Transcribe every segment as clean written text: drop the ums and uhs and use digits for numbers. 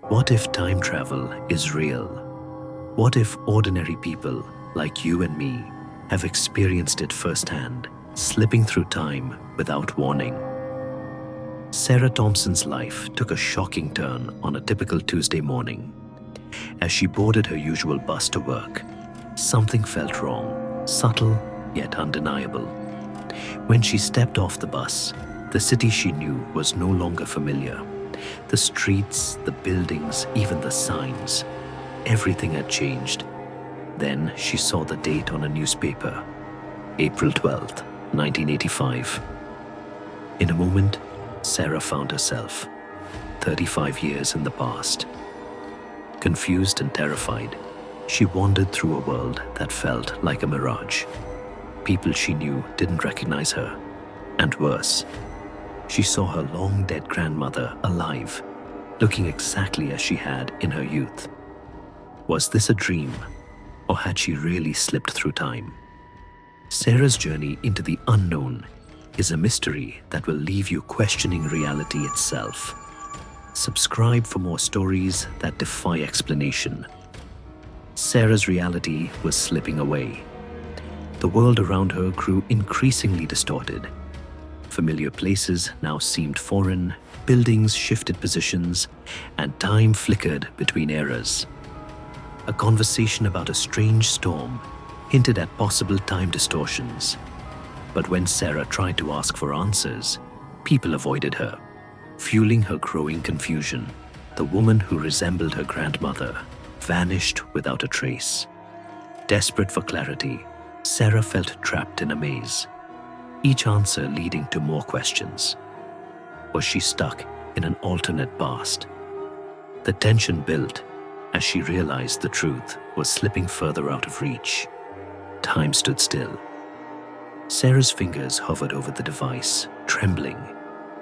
What if time travel is real? What if ordinary people like you and me have experienced it firsthand, slipping through time without warning? Sarah Thompson's life took a shocking turn on a typical Tuesday morning. As she boarded her usual bus to work, something felt wrong, subtle yet undeniable. When she stepped off the bus, the city she knew was no longer familiar. The streets, the buildings, even the signs, everything had changed. Then she saw the date on a newspaper, April 12th, 1985. In a moment, Sarah found herself 35 years in the past. Confused and terrified, she wandered through a world that felt like a mirage. People she knew didn't recognize her, and worse, she saw her long-dead grandmother alive, looking exactly as she had in her youth. Was this a dream, or had she really slipped through time? Sarah's journey into the unknown is a mystery that will leave you questioning reality itself. Subscribe for more stories that defy explanation. Sarah's reality was slipping away. The world around her grew increasingly distorted. Familiar places now seemed foreign, buildings shifted positions, and time flickered between eras. A conversation about a strange storm hinted at possible time distortions. But when Sarah tried to ask for answers, people avoided her, fueling her growing confusion. The woman who resembled her grandmother vanished without a trace. Desperate for clarity, Sarah felt trapped in a maze, each answer leading to more questions. Was she stuck in an alternate past? The tension built as she realized the truth was slipping further out of reach. Time stood still. Sarah's fingers hovered over the device, trembling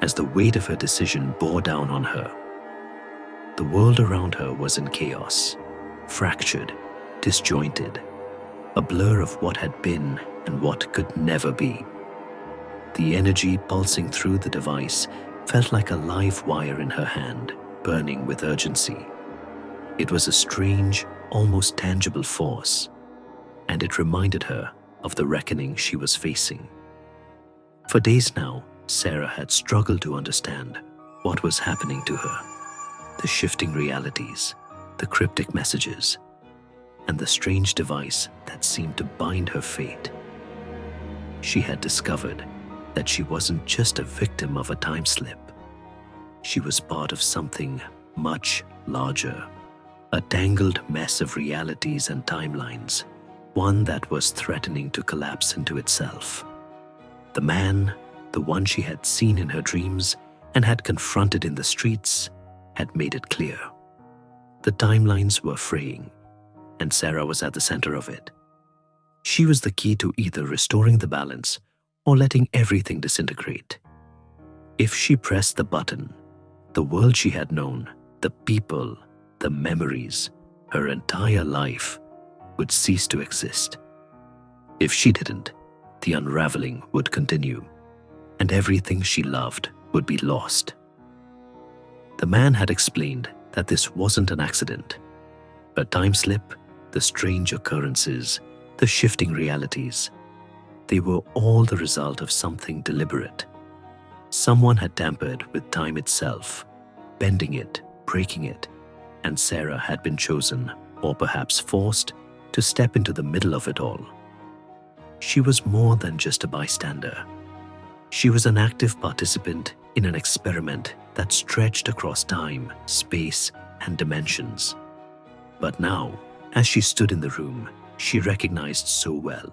as the weight of her decision bore down on her. The world around her was in chaos, fractured, disjointed, a blur of what had been and what could never be. The energy pulsing through the device felt like a live wire in her hand, burning with urgency. It was a strange, almost tangible force, and it reminded her of the reckoning she was facing. For days now, Sarah had struggled to understand what was happening to her. The shifting realities, the cryptic messages, and the strange device that seemed to bind her fate. She had discovered that she wasn't just a victim of a time slip. She was part of something much larger, a tangled mess of realities and timelines, one that was threatening to collapse into itself. The man, the one she had seen in her dreams and had confronted in the streets, had made it clear. The timelines were fraying, and Sarah was at the center of it. She was the key to either restoring the balance or letting everything disintegrate. If she pressed the button, the world she had known, the people, the memories, her entire life would cease to exist. If she didn't, the unraveling would continue, and everything she loved would be lost. The man had explained that this wasn't an accident. A time slip, the strange occurrences, the shifting realities, they were all the result of something deliberate. Someone had tampered with time itself, bending it, breaking it, and Sarah had been chosen, or perhaps forced, to step into the middle of it all. She was more than just a bystander. She was an active participant in an experiment that stretched across time, space, and dimensions. But now, as she stood in the room she recognized so well,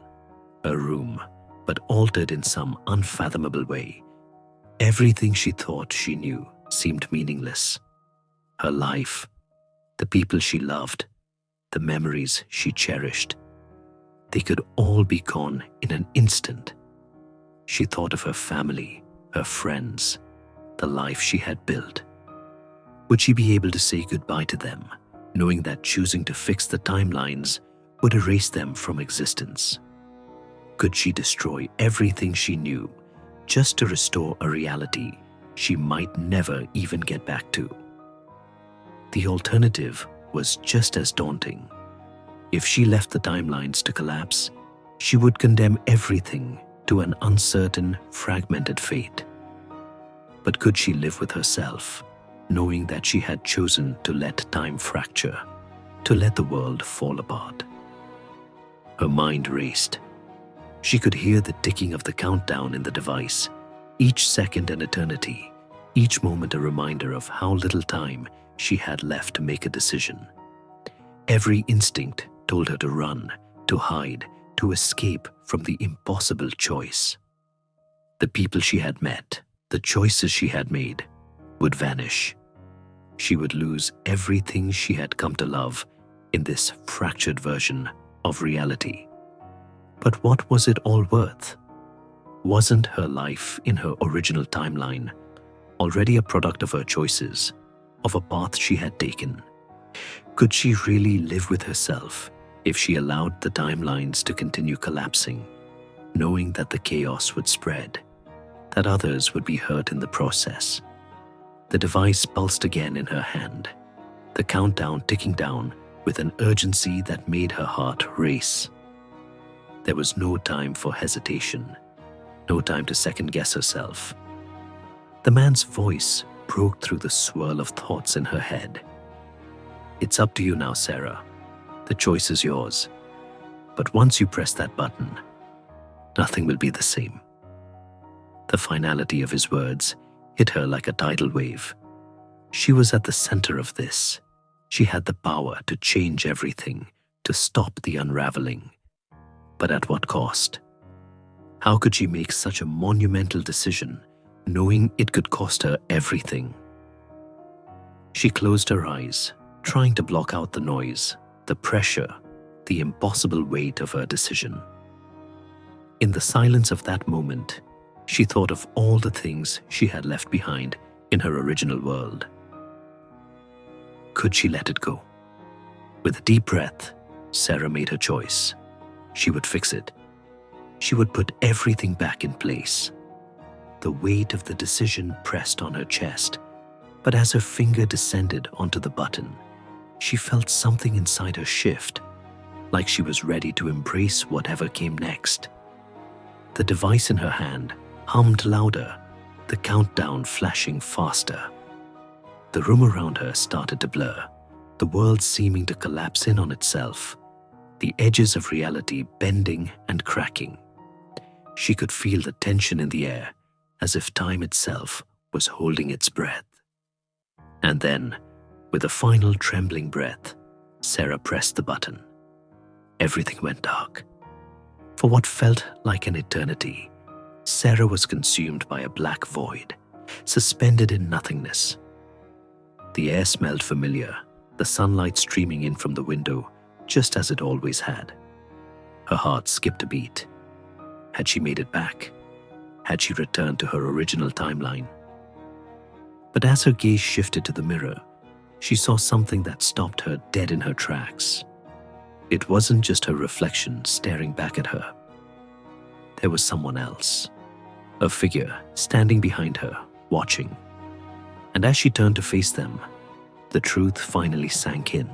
a room, but altered in some unfathomable way, everything she thought she knew seemed meaningless. Her life, the people she loved, the memories she cherished, they could all be gone in an instant. She thought of her family, her friends, the life she had built. Would she be able to say goodbye to them, knowing that choosing to fix the timelines would erase them from existence? Could she destroy everything she knew just to restore a reality she might never even get back to? the alternative was just as daunting. If she left the timelines to collapse, she would condemn everything to an uncertain, fragmented fate. But could she live with herself, knowing that she had chosen to let time fracture, to let the world fall apart? Her mind raced. She could hear the ticking of the countdown in the device, each second an eternity, each moment a reminder of how little time she had left to make a decision. Every instinct told her to run, to hide, to escape from the impossible choice. The people she had met, the choices she had made, would vanish. She would lose everything she had come to love in this fractured version of reality. But what was it all worth? Wasn't her life in her original timeline already a product of her choices, of a path she had taken? Could she really live with herself if she allowed the timelines to continue collapsing, knowing that the chaos would spread, that others would be hurt in the process? The device pulsed again in her hand, the countdown ticking down with an urgency that made her heart race. There was no time for hesitation, no time to second-guess herself. The man's voice broke through the swirl of thoughts in her head. "It's up to you now, Sarah. The choice is yours. But once you press that button, nothing will be the same." The finality of his words hit her like a tidal wave. She was at the center of this. She had the power to change everything, to stop the unraveling. But at what cost? How could she make such a monumental decision, knowing it could cost her everything? She closed her eyes, trying to block out the noise, the pressure, the impossible weight of her decision. In the silence of that moment, she thought of all the things she had left behind in her original world. Could she let it go? With a deep breath, Sarah made her choice. She would fix it. She would put everything back in place. The weight of the decision pressed on her chest, but as her finger descended onto the button, she felt something inside her shift, like she was ready to embrace whatever came next. The device in her hand hummed louder, the countdown flashing faster. The room around her started to blur, the world seeming to collapse in on itself, the edges of reality bending and cracking. She could feel the tension in the air, as if time itself was holding its breath. And then, with a final trembling breath, Sarah pressed the button. Everything went dark. For what felt like an eternity, Sarah was consumed by a black void, suspended in nothingness. The air smelled familiar, the sunlight streaming in from the window, just as it always had. Her heart skipped a beat. Had she made it back? Had she returned to her original timeline? But as her gaze shifted to the mirror, she saw something that stopped her dead in her tracks. It wasn't just her reflection staring back at her. There was someone else, a figure standing behind her, watching. And as she turned to face them, the truth finally sank in.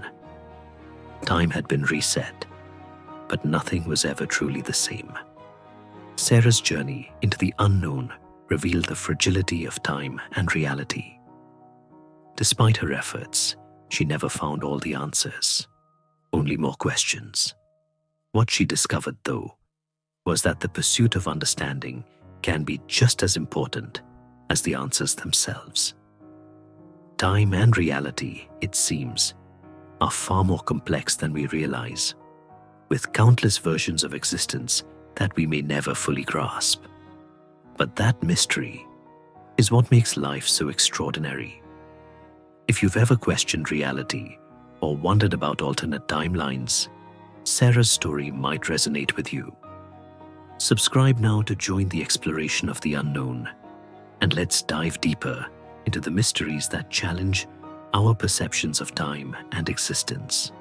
Time had been reset, but nothing was ever truly the same. Sarah's journey into the unknown revealed the fragility of time and reality. Despite her efforts, she never found all the answers, only more questions. What she discovered, though, was that the pursuit of understanding can be just as important as the answers themselves. Time and reality, it seems, are far more complex than we realize, with countless versions of existence that we may never fully grasp. But that mystery is what makes life so extraordinary. If you've ever questioned reality or wondered about alternate timelines, Sarah's story might resonate with you. Subscribe now to join the exploration of the unknown, and let's dive deeper into the mysteries that challenge our perceptions of time and existence.